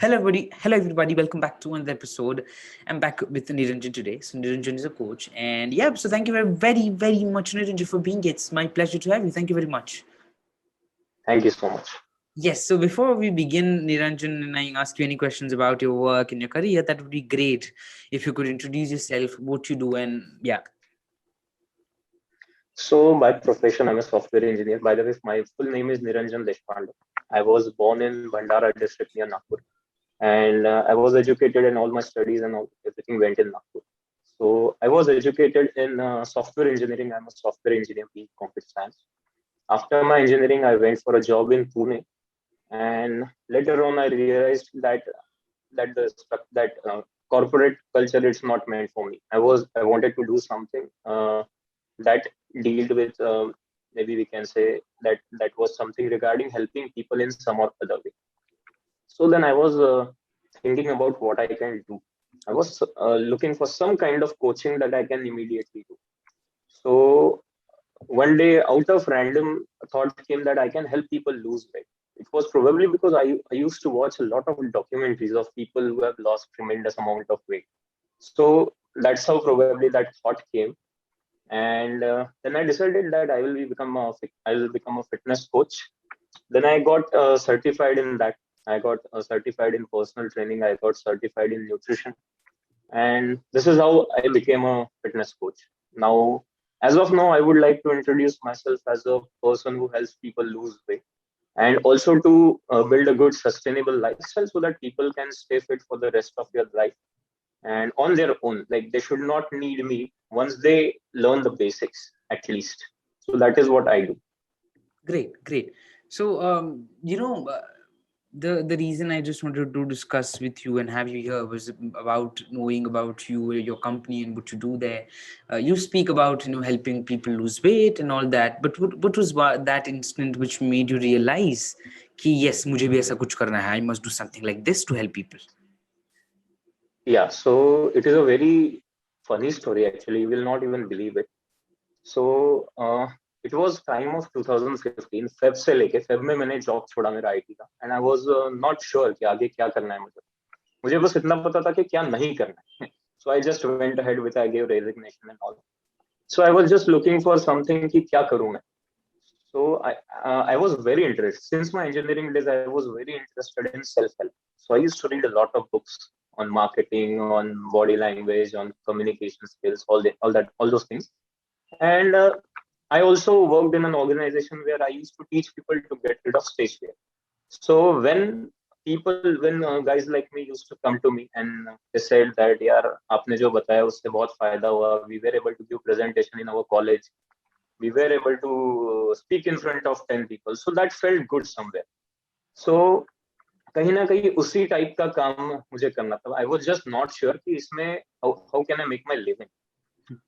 Hello everybody. Welcome back to another episode. I'm back with Niranjan today. So Niranjan is a coach, and yeah. So thank you very much, Niranjan, for being here. It's my pleasure to have you. Thank you very much. Thank you so much. Yes. So before we begin, Niranjan, and I ask you any questions about your work and your career, that would be great if you could introduce yourself, what you do, and yeah. So, by profession, I'm a software engineer. By the way, my full name is Niranjan Deshpande. I was born in Bhandara district near Nagpur, and I was educated in all my studies and everything went in Nagpur. So, I was educated in software engineering. I'm a software engineer, being computer science. After my engineering, I went for a job in Pune, and later on, I realized that corporate culture is not meant for me. I wanted to do something that dealt with maybe we can say that was something regarding helping people in some or other way. So then I was thinking about what I can do. I was looking for some kind of coaching that I can immediately do. So one day, out of random, a thought came that I can help people lose weight. It was probably because I used to watch a lot of documentaries of people who have lost tremendous amount of weight. So that's how probably that thought came. And then I decided that I will become a fitness coach. Then I got certified in that. I got certified in personal training. I got certified in nutrition, and this is how I became a fitness coach. Now, as of now, I would like to introduce myself as a person who helps people lose weight and also to build a good sustainable lifestyle so that people can stay fit for the rest of their life and on their own. Like, they should not need me once they learn the basics at least. So that is what I do. Great. So, the reason I just wanted to discuss with you and have you here was about knowing about you, your company, and what you do there. You speak about helping people lose weight and all that, but what was that instant which made you realize कि yes, मुझे भी ऐसा कुछ करना है. I must do something like this to help people. Yeah, so it is a very funny story actually. You will not even believe it. So it was time of 2015. Feb से लेके Feb में मैंने job छोड़ा मेरा IT का, and I was not sure कि आगे क्या करना है मुझे बस इतना पता था कि क्या नहीं करना है. So I just went ahead with, I gave resignation and all. So I was just looking for something कि क्या करूं मैं. So I was very interested since my engineering days. I was very interested in self help. So I used to read a lot of books on marketing, on body language, on communication skills, all those things. And I also worked in an organization where I used to teach people to get rid of stage fear. So when guys like me used to come to me and they said that यार आपने जो बताया उससे बहुत फायदा हुआ, we were able to give presentation in our college, we were able to speak in front of 10 people, so that felt good somewhere. So कहीं ना कहीं उसी टाइप का काम मुझे करना था. I was just not sure कि इसमें how can I make my living.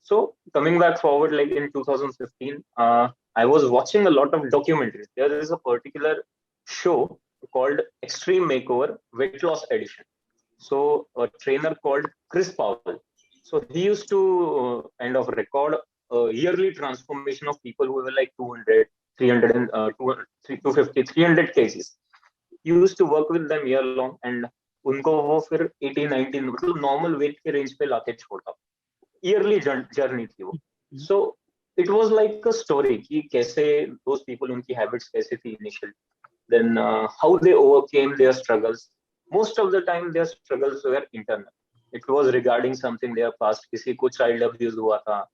So coming back forward, like in 2015, I was watching a lot of documentaries. There is a particular show called Extreme Makeover Weight Loss Edition. So a trainer called Chris Powell. So he used to kind of record a yearly transformation of people who were like 200, 300, and 250, 300 cases. He used to work with them year long, and उनको वो फिर 18, 19 मतलब normal weight के range पे लाके छोड़ता. Yearly journey थी वो. So it was like a story कि कैसे those people, उनकी habits कैसे थी initially, then how they overcame their struggles. Most of the time their struggles were internal. It was regarding something their past. किसी को child abuse हुआ था,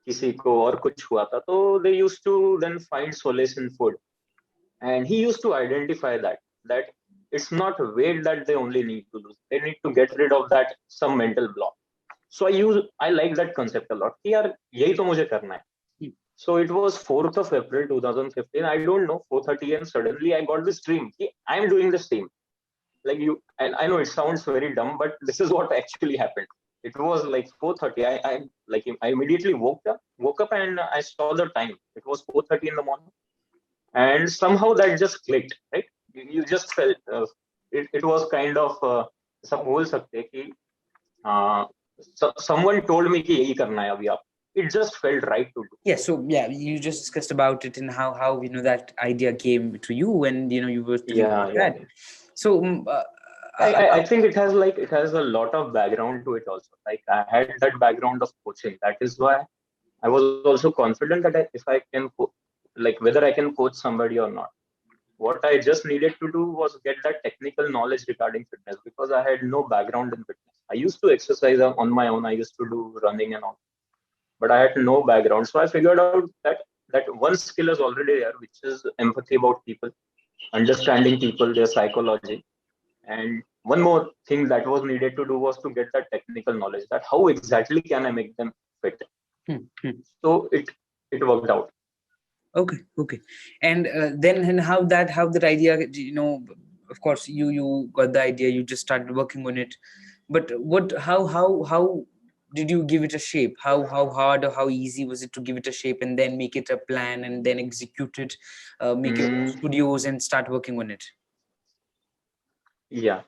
किसी को और कुछ हुआ था, तो they used to then find solace in food. And he used to identify that it's not weight that they only need to lose, they need to get rid of that some mental block. So I like that concept a lot कि यार यही तो मुझे करना है. So it was 4th of April 2015. I don't know, 4:30, and suddenly I got this dream कि I'm doing the same. Like you, and I know it sounds very dumb, but this is what actually happened. It was like 4:30. I immediately woke up and I saw the time. It was 4:30 in the morning, and somehow that just clicked, right? You just felt it was kind of सब बोल सकते हैं कि someone told me कि यही करना है अभी आप. It just felt right to do. Yeah, so yeah, you just discussed about it and how that idea came to you, and you were thinking Yeah. that. So I think it has a lot of background to it also. Like I had that background of coaching. That is why I was also confident that if I can, like whether I can coach somebody or not. What I just needed to do was get that technical knowledge regarding fitness because I had no background in fitness. I used to exercise on my own. I used to do running and all, but I had no background. So I figured out that one skill is already there, which is empathy about people, understanding people, their psychology. And one more thing that was needed to do was to get that technical knowledge that how exactly can I make them fit. Hmm, hmm. So it worked out. Okay. And then, and how that idea, of course you got the idea, you just started working on it, but how did you give it a shape? How hard or how easy was it to give it a shape and then make it a plan and then execute it, make your own Mm, studios and start working on it? yeah.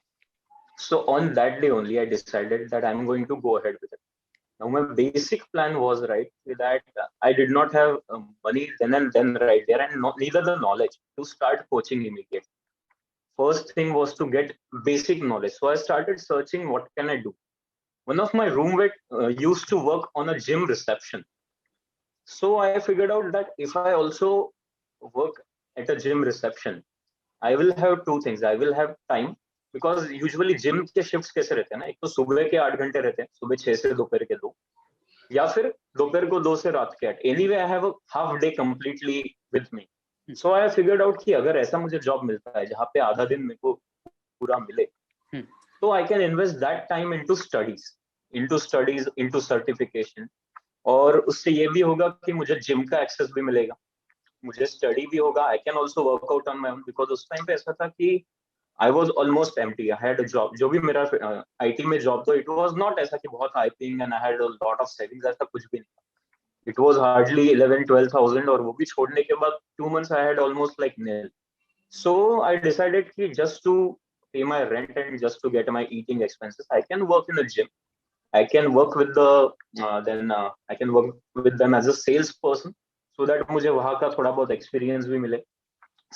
So on that day only, I decided that I'm going to go ahead with it. Now my basic plan was right that I did not have money then and then right there, and neither the knowledge to start coaching immediately. First thing was to get basic knowledge. So I started searching what can I do. One of my roommate used to work on a gym reception. So I figured out that if I also work at a gym reception, I will have two things. I will have time because usually gym के shifts कैसे रहते हैं ना, एक तो सुबह के 8 घंटे रहते हैं, सुबह 6 से दोपहर के 2, या फिर दोपहर को 2 से रात के 8. Anyway I have a half day completely with me. So I figured out कि अगर ऐसा मुझे जॉब मिलता है जहाँ पे आधा दिन मेरे को पूरा मिले, तो I can invest that time into studies into certification. और उससे ये भी होगा कि मुझे जिम का एक्सेस भी मिलेगा, मुझे स्टडी भी होगा. I can also workout on my own because उस टाइम पे ऐसा था कि I was almost empty. I had a job, जो भी मेरा आईटी में जॉब, तो इट वॉज नॉट ऐसा कि बहुत high paying and I had a lot of savings, ऐसा कुछ भी नहीं. इट वॉज हार्डली 11-12 thousand, और वो भी छोड़ने के बाद 2 months I had almost like nil. So I decided कि just to pay my rent and just to get my eating expenses, I can work in a gym. I can work with I can work with them as a salesperson, so that मुझे वहाँ का थोड़ा बहुत experience भी मिले,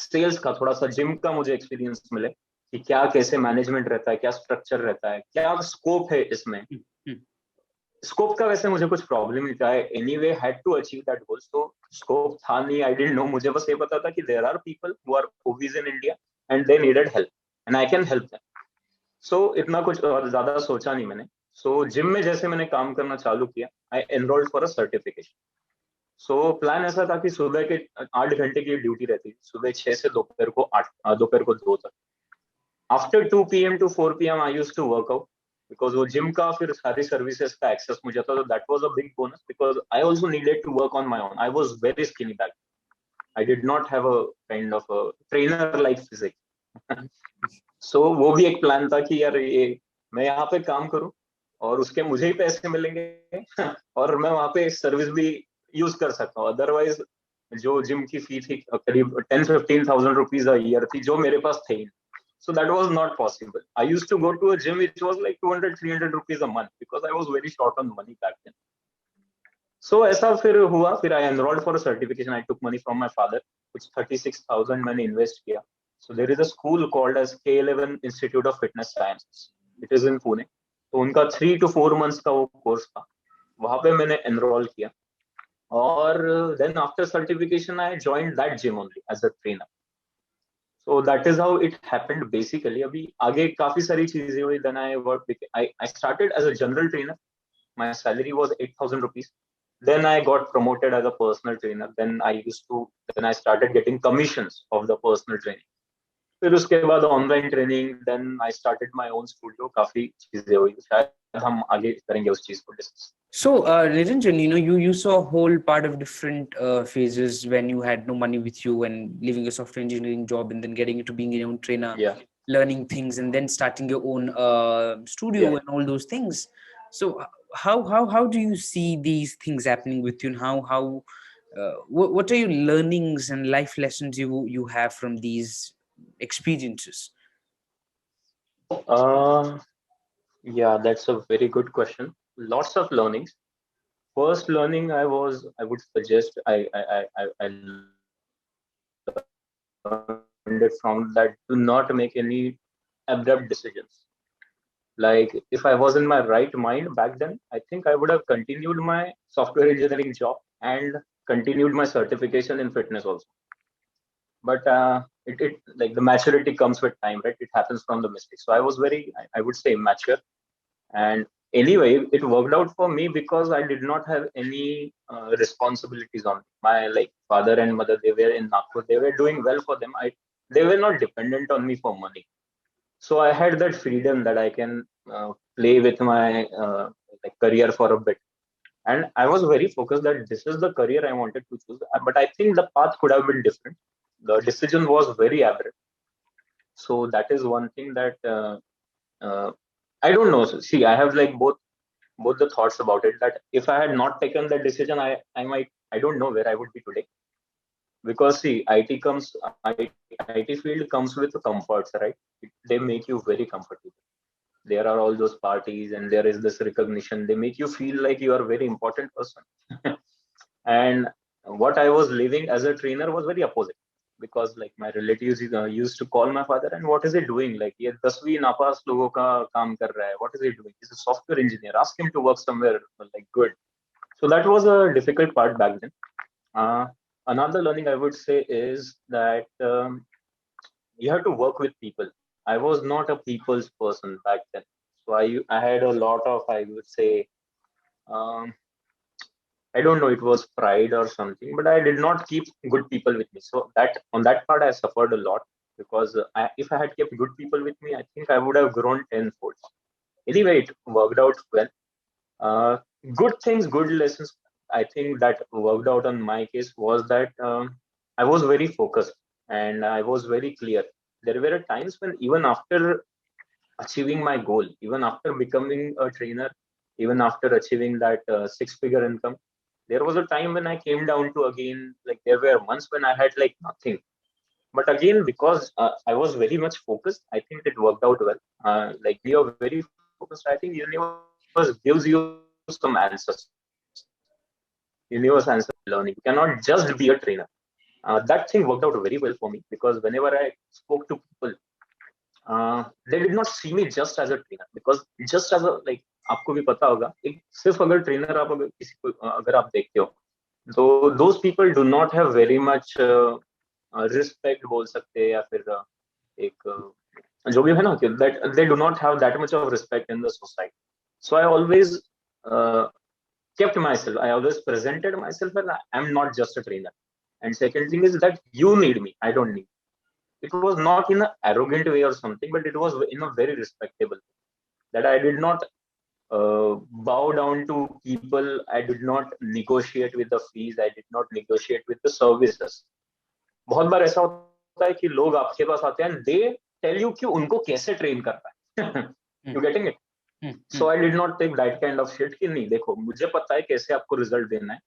sales का थोड़ा सा, जिम का मुझे एक्सपीरियंस मिले कि क्या कैसे मैनेजमेंट रहता है, क्या स्ट्रक्चर रहता है, क्या स्कोप है इसमें. स्कोप का वैसे मुझे कुछ प्रॉब्लम नहीं था. Anyway had to achieve that goal. तो स्कोप था नहीं, आई डिडंट नो. मुझे बस ये पता था कि there are people who are obese in India and they needed help and I can help them. So इतना कुछ और ज्यादा सोचा नहीं मैंने. सो जिम में जैसे मैंने काम करना चालू किया, I enrolled for a certification. So plan ऐसा था कि सुबह के 8 घंटे की ड्यूटी रहती थी, सुबह 6 से दोपहर को 2 तक. After 2 PM to 4 PM I used to work out because वो जिम का फिर सारी सर्विसेज का एक्सेस मुझे था. तो that was a big bonus because I also needed to work on my own. I was very skinny back. I did not have a kind of a trainer like physique. So वो भी एक plan था कि यार ये मैं यहाँ पे काम करूं और उसके मुझे ही पैसे मिलेंगे और मैं वहाँ पे सर्विस भी यूज कर सकता हूँ. अदरवाइज जो जिम की फी थी करीब 10-15 thousand rupees a year थी, जो मेरे पास थे. So that was not possible. I used to go to a gym which was like 200-300 rupees a month because I was very short on money back then. So ऐसा फिर हुआ, फिर I enrolled for a certification. I took money from my father, which 36,000 मैंने invest किया. So there is a school called as K11 Institute of Fitness Sciences. It is in Pune. तो उनका 3 to 4 months का वो course था, वहां पे मैंने एनरोल किया. और then after certification I joined that gym only as a trainer. So that is how it happened basically. अभी आगे काफी सारी चीजें हुई. Then I started as a general trainer. My salary was 8,000 rupees. Then I got promoted as a personal trainer. Then I started getting commissions of the personal training. फिर उसके बाद online training. Then I started my own studio. काफी चीजें हुई, शायद हम आगे करेंगे उस चीज को discuss. So, Niranjan, you saw a whole part of different phases when you had no money with you and leaving a software engineering job and then getting into being your own trainer, Yeah. learning things, and then starting your own studio Yeah. and all those things. So, how do you see these things happening with you, and how what are your learnings and life lessons you have from these experiences? Yeah, that's a very good question. Lots of learnings. First learning I would suggest I learned it from that, do not make any abrupt decisions. Like if I was in my right mind back then, I think I would have continued my software engineering job and continued my certification in fitness also. But it like the maturity comes with time, right? It happens from the mistakes. So I was very, I would say, immature. And anyway, it worked out for me because I did not have any responsibilities on my like father and mother. They were in Nagpur. They were doing well for them. They were not dependent on me for money. So I had that freedom that I can play with my like career for a bit. And I was very focused that this is the career I wanted to choose. But I think the path could have been different. The decision was very abrupt. So that is one thing that uh, I don't know. So, see, I have like both the thoughts about it. That if I had not taken that decision, I might, I don't know where I would be today. Because see, IT field comes with comforts, right? They make you very comfortable. There are all those parties and there is this recognition. They make you feel like you are a very important person. And what I was living as a trainer was very opposite, because like my relatives used to call my father, and what is he doing? Like ये 10वीं नापास लोगों का काम कर रहा है. What is he doing? He's a software engineer. Ask him to work somewhere like good. So that was a difficult part back then. Uh, Another learning I would say is that you have to work with people. I was not a people's person back then. So I had a lot of, I would say, um, I don't know, it was pride or something, but I did not keep good people with me. So that on that part, I suffered a lot, because if I had kept good people with me, I think I would have grown tenfold. Anyway, it worked out well. Uh, Good things, good lessons. I think that worked out on my case was that I was very focused and I was very clear. There were times when even after achieving my goal, even after becoming a trainer, even after achieving that six-figure income, there was a time when I came down to again, like there were months when I had like nothing. But again, because I was very much focused, I think it worked out well. Like we are very focused, I think universe gives you some answers. Universe answers learning. You cannot just be a trainer. That thing worked out very well for me, because whenever I spoke to people, they did not see me just as a trainer, because just as a like आपको भी पता होगा एक सिर्फ अगर trainer आप अगर किसी को अगर आप देखते हो तो those people do not have very much respect बोल सकते हैं या फिर एक जो भी है ना कि that they do not have that much of respect in the society. So I always uh, kept myself, I always presented myself as I'm not just a trainer. And second thing is that you need me, I don't need. It was not in an arrogant way or something, but it was in a very respectable way. That I did not bow down to people. I did not negotiate with the fees. I did not negotiate with the services. बहुत बार ऐसा होता है कि लोग आपके पास आते हैं and they tell you कि उनको कैसे train करना है. You getting it? So I did not take that kind of shit कि नहीं देखो मुझे पता है कैसे आपको result देना है.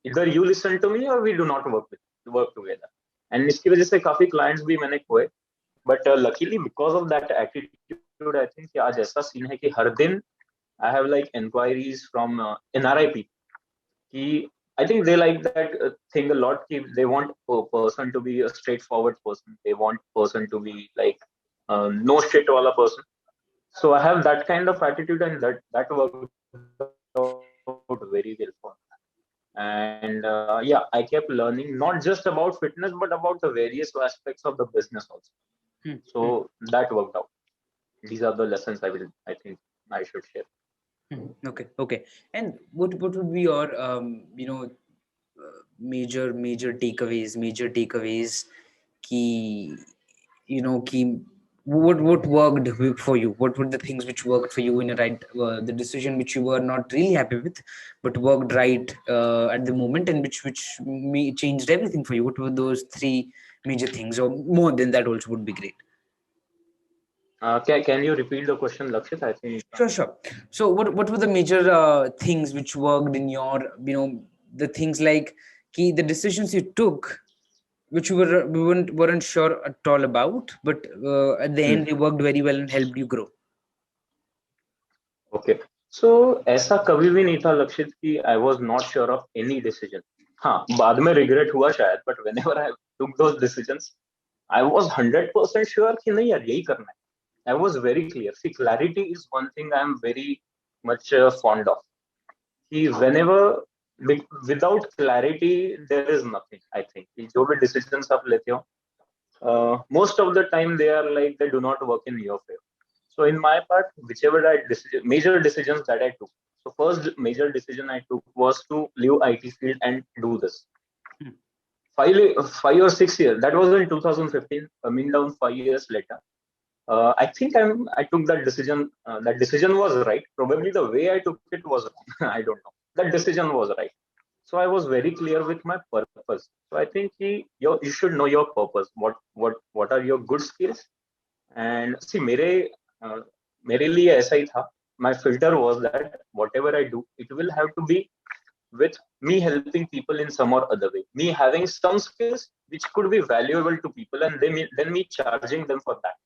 Either you listen to me or we do not work together. And इसकी वजह से काफी clients भी मैंने खोए. But luckily because of that attitude, I think कि आज ऐसा scene है कि हर दिन I have like inquiries from NRI people. कि I think they like that thing a lot. कि they want a person to be a straightforward person. They want person to be like no shit wala person. So I have that kind of attitude, and that worked out very well for me. And yeah, I kept learning not just about fitness, but about the various aspects of the business also. So that worked out. These are the lessons I think I should share. Okay. And what would be your major takeaways key, key, what worked for you? What were the things which worked for you in a right, the decision which you were not really happy with, but worked right at the moment, and which changed everything for you? What were those three major things, or more than that also would be great. Can you repeat the question, Lakshit? I think Sure. So what were the major things which worked in your, the things like the decisions you took, which we weren't sure at all about, but at the end they worked very well and helped you grow. Okay. So ऐसा कभी भी नहीं था लक्षित कि I was not sure of any decision. हाँ, बाद में regret हुआ शायद, but whenever I took those decisions, I was 100% sure कि नहीं यार यही करना है. I was very clear. See, clarity is one thing I am very much fond of. Whenever without clarity there is nothing. I think कि जो भी decisions आप लेते हो, most of the time they are like they do not work in your favor. So in my part, whichever major decisions that I took. So first major decision I took was to leave IT field and do this. Hmm. 5 or 6 years. That was in 2015. Coming down 5 years later, I think I took that decision. That decision was right. Probably the way I took it was wrong. I don't know. That decision was right. So I was very clear with my purpose. So I think you should know your purpose. What are your good skills? And see, मेरे लिए ऐसा ही था. My filter was that whatever I do, it will have to be with me helping people in some or other way. Me having some skills which could be valuable to people, and then me charging them for that.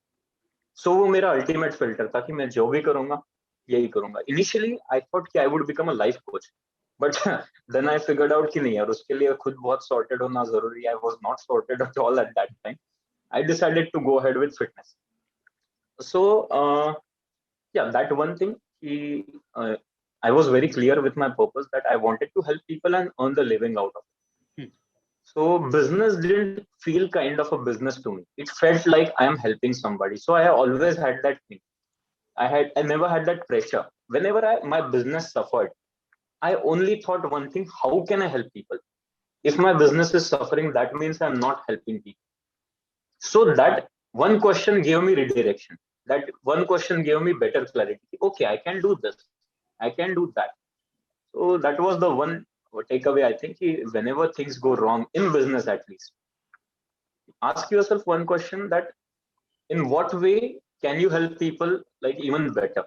So वो मेरा ultimate filter था कि मैं जो भी करूंगा यही करूंगा. Initially I thought कि I would become a life coach, but then I figured out कि नहीं यार, उसके लिए खुद बहुत sorted होना जरूरी है. I was not sorted at all at that time. I decided to go ahead with fitness. So yeah, that one thing, I was very clear with my purpose that I wanted to help people and earn the living out of it. So business didn't feel kind of a business to me. It felt like I am helping somebody. So I always had that thing. I never had that pressure. Whenever my business suffered, I only thought one thing: how can I help people? If my business is suffering, that means I'm not helping people. So that one question gave me redirection. That one question gave me better clarity. Okay, I can do this. I can do that. So that was the one takeaway. I think whenever things go wrong in business, at least, ask yourself one question: that in what way can you help people like even better?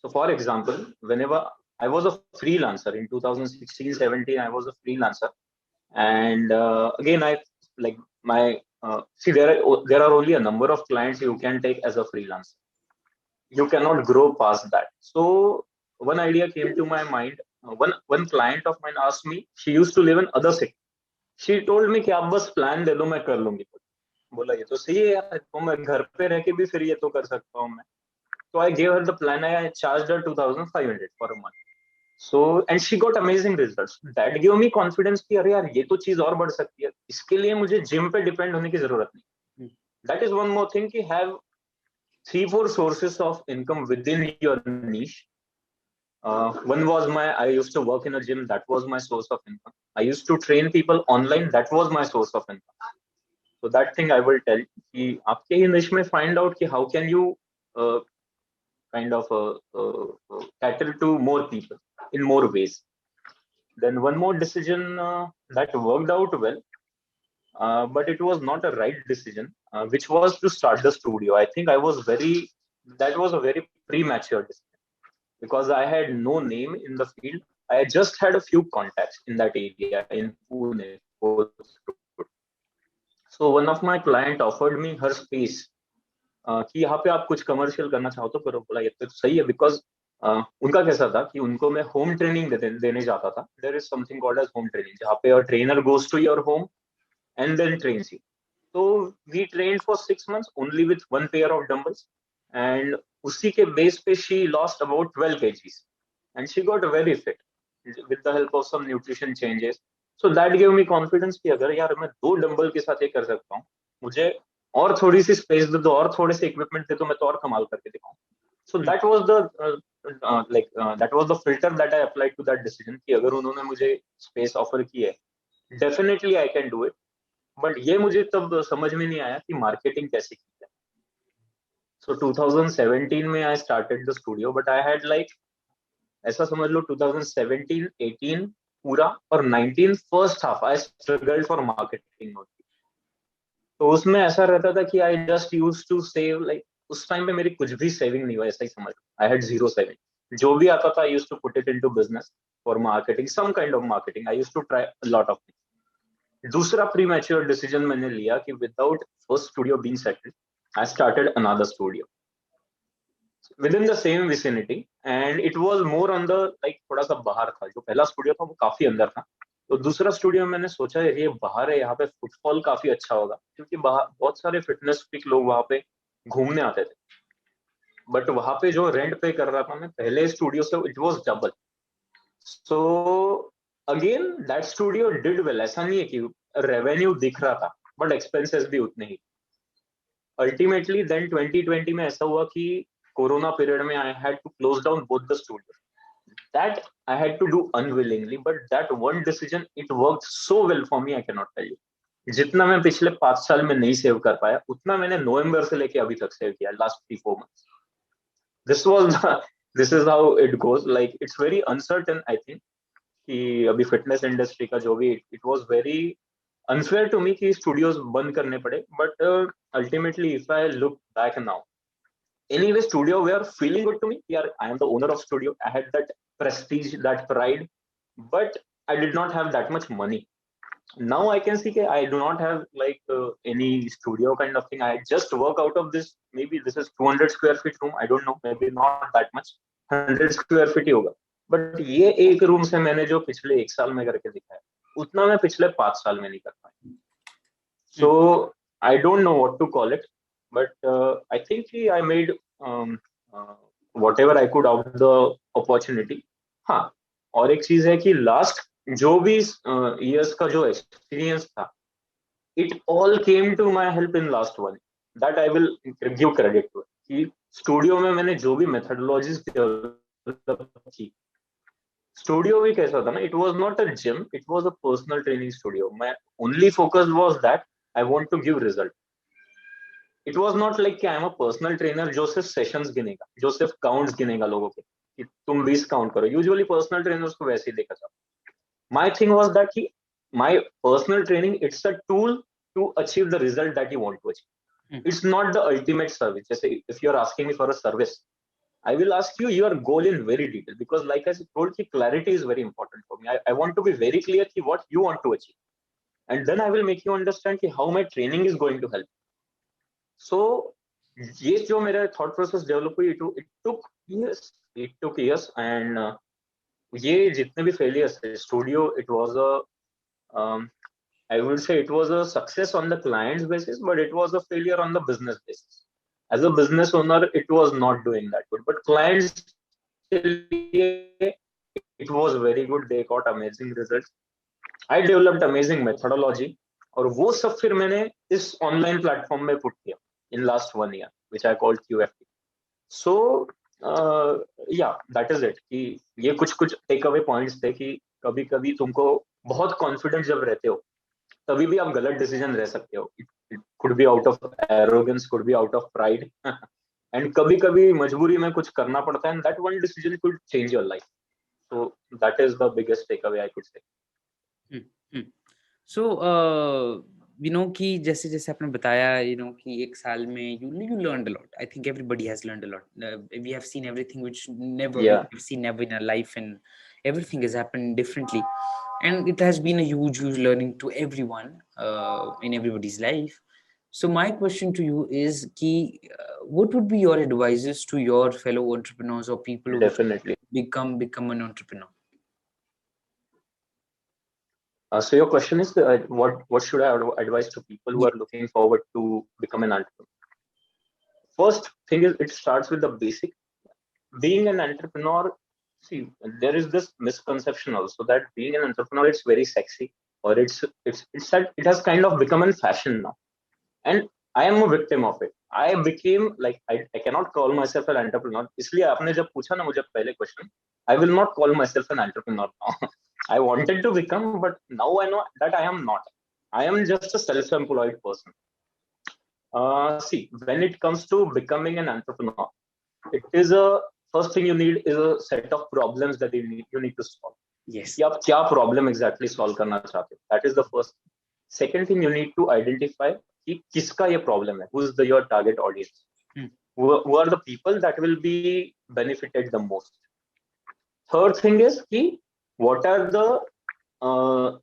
So, for example, whenever I was a freelancer in 2016-17, I was a freelancer, and again, I like my see there are only a number of clients you can take as a freelancer. You cannot grow past that. So one idea came to my mind. One client of mine asked me. She used to live in other city. She told me कि आप बस plan दे दो मैं कर लूंगी. बोला ये तो सही है यार, तो मैं घर पे रह के भी फिर ये तो कर सकता हूँ मैं. So I gave her the plan. I charged her 2,500 for a month. So and she got amazing results. That gave me confidence कि अरे यार ये तो चीज और बढ़ सकती है. इसके लिए मुझे जिम पे डिपेंड होने की जरूरत नहीं. That is one more thing कि have 3-4 sources of income within your niche. One was I used to work in a gym. That was my source of income. I used to train people online. That was my source of income. So that thing I will tell कि आपके ही niche में find out कि how can you kind of cater to more people in more ways. Then one more decision that worked out well, but it was not a right decision, which was to start the studio. I think that was a very premature decision because I had no name in the field. I just had a few contacts in that area in Pune. So one of my client offered me her space कि यहाँ पे आप कुछ commercial करना चाहो तो करो. बोला ये तो सही है बिकॉज उनका कैसा था कि उनको मैं होम ट्रेनिंग देने जाता था. There is something called as home training जहाँ पे trainer goes to your home and then trains you. तो we train for 6 months only with one pair of dumbbells and उसी के बेस पे she lost about 12 kgs and she got very fit with the help of some nutrition changes. So that give me confidence कि अगर यार मैं 2 dumbbell के साथ ये कर सकता हूँ, मुझे और थोड़ी सी स्पेस दे दो और थोड़े से इक्विपमेंट दे दो, मैं तो और कमाल करके दिखाऊं. So that was the filter that I applied to that decision कि अगर उन्होंने मुझे स्पेस ऑफर की है, definitely I can do it. But ये मुझे तब समझ में नहीं आया कि मार्केटिंग कैसे की है. सो 2017 में I started the studio, but I had like ऐसा समझ लो 2017, 18 पूरा और 19 first half I struggled for marketing. तो उसमें ऐसा रहता था कि I just use to save like उस टाइम पे मेरी कुछ भी सेविंग नहीं हुआ, ऐसा ही समझ. I had zero saving. जो भी आता था I use to put it into business for marketing, some kind of marketing. I use to try a lot of things. दूसरा प्रीमैच्योर डिसीजन मैंने लिया कि without first studio being settled, I started another studio within the same vicinity and it was more on the like थोड़ा सा बाहर था. जो पहला स्टूडियो था वो काफी अंदर था. तो दूसरा स्टूडियो मैंने सोचा ये बाहर है, यहाँ पे फुटफॉल काफी अच्छा होगा क्योंकि बाहर बहुत सारे फिटनेस फ्रीक लोग वहां पे घूमने आते थे. बट वहां पे जो रेंट पे कर रहा था मैं पहले स्टूडियो से, it was double. So again that studio did well. ऐसा नहीं है कि रेवेन्यू दिख रहा था, बट एक्सपेंसेस भी उतने ही. अल्टीमेटली देन 2020 में ऐसा हुआ कि कोरोना पीरियड में I had to close down both the studio. That I had to do unwillingly, but that one decision, it worked so well for me, I cannot tell you. जितना मैं पिछले 5 साल में नहीं सेव कर पाया, उतना मैंने नवंबर से लेके अभी तक सेव किया, last 3-4 months. This was this is how it goes. Like it's very uncertain, I think. कि अभी फिटनेस इंडस्ट्री का जो भी, it was very unfair to me कि स्टूडियोज बंद करने पड़े. But ultimately, if I look back now, anyway, studio were feeling good to me. Yeah, I am the owner of studio. I had that prestige, that pride, but I did not have that much money. Now I can see that I do not have like any studio kind of thing. I just work out of this. Maybe this is 200 square feet room. I don't know. Maybe not that much. 100 square feet ही होगा. But ये एक room से मैंने जो पिछले 1 साल में करके दिखाया, उतना मैं पिछले 5 साल में नहीं कर पाया. So I don't know what to call it, but I think I made um, whatever I could out of the opportunity. हाँ, और एक चीज है कि लास्ट जो भी years का जो experience था, it all came to my help in last one. That I will give credit to. कि स्टूडियो में मैंने जो भी methodologies develop की, स्टूडियो भी कैसा था ना, it was not a gym, it was a personal training studio. My only focus was that I want to give result. It was not like कि I am a personal trainer जो सिर्फ sessions गिनेगा, जो सिर्फ counts गिनेगा लोगों के कि तुम 20 count करो. यूजुअली पर्सनल ट्रेनर्स को वैसे ही देखा जाता. My thing was that कि my personal training, it's a tool to achieve the result that you want to achieve. It's not the ultimate service. जैसे if you're asking me for a service, I will ask you your goal in very detail, because like I told, clarity is very important for me. I want to be very clear what you want to achieve, and then I will make you understand how my training is going to help. So ये जो मेरा thought process develop हुई, it took years, and ये जितने भी failures थे, studio, it was I would say it was a success on the client's basis, but it was a failure on the business basis. As a business owner, it was not doing that good, but clients, it was very good. They got amazing results. I developed amazing methodology, और वो सब फिर मैंने इस online platform में put किया in last 1 year, which I called QFT. So yeah, that is it. कि ये कुछ take away points थे कि कभी कभी तुमको बहुत confidence जब रहते हो, तभी भी आप गलत डिसीजन ले सकते हो. It could be out of arrogance, could be out of pride, and कभी कभी मजबूरी में कुछ करना पड़ता है, and that one decision could change your life. So that is the biggest takeaway I could say. So कि जैसे जैसे आपने बताया कि 1 साल में you learned a lot. I think everybody has learned a lot. We have seen everything which never we have seen never in our life, and everything has happened differently, and it has been a huge learning to everyone in everybody's life. So my question to you is what would be your advices to your fellow entrepreneurs or people who Definitely become an entrepreneur? So your question is what should I advise to people who are looking forward to become an entrepreneur? First thing is, it starts with the basic. Being an entrepreneur, see, there is this misconception also that being an entrepreneur, it's very sexy, or it has kind of become a fashion now, and I am a victim of it. I became like I cannot call myself an entrepreneur. इसलिए आपने जब पूछा ना मुझे पहले question, I will not call myself an entrepreneur now. I wanted to become, but now I know that I am not. I am just a self-employed person. See, when it comes to becoming an entrepreneur, it is a first thing you need is a set of problems that you need to solve. Yes. कि आप क्या problem exactly solve करना चाहते हो. That is the first. Second thing, you need to identify कि किसका ये problem है. Who is your target audience? Who are the people that will be benefited the most? Third thing is कि what are the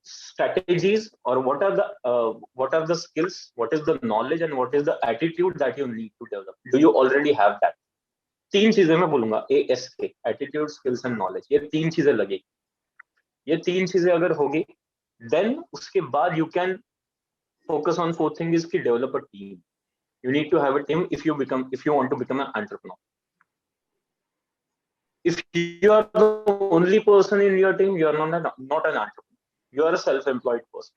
strategies, or what are the skills, what is the knowledge, and what is the attitude that you need to develop. Do you already have that? 3 चीजें मैं बोलूंगा, ASK, attitude, skills and knowledge. ये 3 चीजें लगेगी. ये 3 चीजें अगर होगी, then उसके बाद you can focus on 4 things, is कि develop a team. You need to have a team if you want to become an entrepreneur. if you are the only person in your team, you are not an entrepreneur. You are a self-employed person.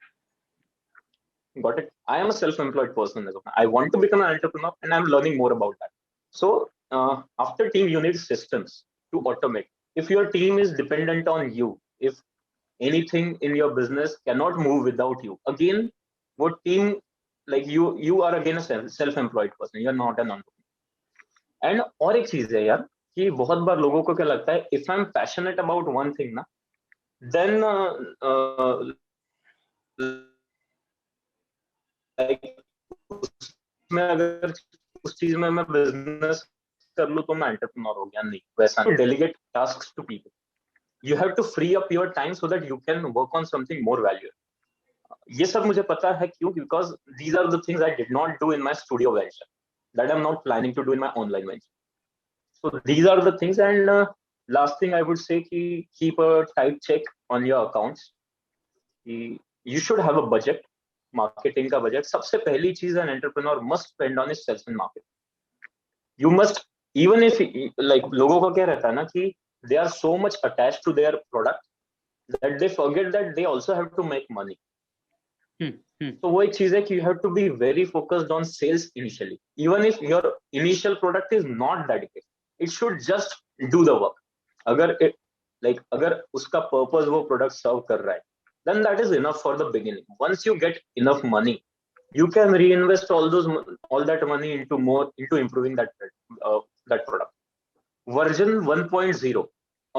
Got it? I am a self-employed person as well. I want to become an entrepreneur, and I'm learning more about that. So after team, you need systems to automate. If your team is dependent on you, if anything in your business cannot move without you, again, what team, like you are again a self-employed person. You're not an entrepreneur. And और एक चीज है यार कि बहुत बार लोगों को क्या लगता है, if I am passionate about one thing ना, देन उसमें अगर उस चीज में मैं बिजनेस कर लूं तो मैं एंटरप्रेन्योर हो गया, नहीं वैसा नहीं. Delegate tasks to people. You have to free up your time so that you can work on something more valuable. ये सब मुझे पता है क्यों, because these are the things I did not do in my studio venture, that I am not planning to do in my online venture. So these are the things. And last thing I would say, keep a tight check on your accounts. You should have a budget, marketing का budget. सबसे पहली चीज an entrepreneur must spend on is sales and marketing. You must, even if like लोगों का क्या रहता है ना कि they are so much attached to their product that they forget that they also have to make money. So वो एक चीज है कि you have to be very focused on sales initially, even if your initial product is not that big. It should just do the work. अगर उसका purpose वो product serve कर रहा है, then that is enough for the beginning. Once you get enough money, you can reinvest all that money into improving that product. Version 1.0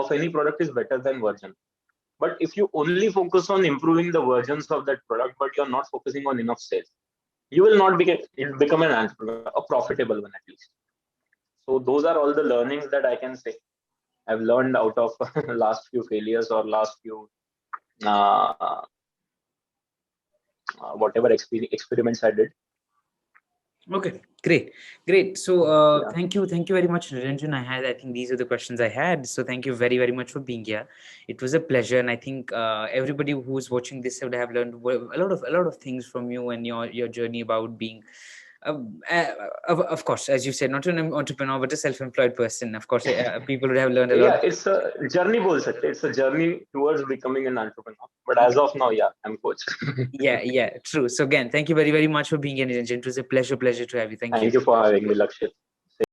of any product is better than version. But if you only focus on improving the versions of that product, but you're not focusing on enough sales, you will not become an entrepreneur, a profitable one at least. So those are all the learnings that I can say I've learned out of last few failures or last few whatever experiments I did. Okay, great. So thank you very much, Niranjan. I think these are the questions I had. So thank you very, very much for being here. It was a pleasure, and I think everybody who's watching this would have learned a lot of things from you and your journey about being of course, as you said, not an entrepreneur but a self-employed person. Of course, people would have learned a lot. Yeah, it's a journey, bol sakte. It's a journey towards becoming an entrepreneur. But as of now, yeah, I'm coach. yeah, true. So again, thank you very, very much for being here, Niranjan. It was a pleasure to have you. Thank you. Thank you for having me, Lakshit.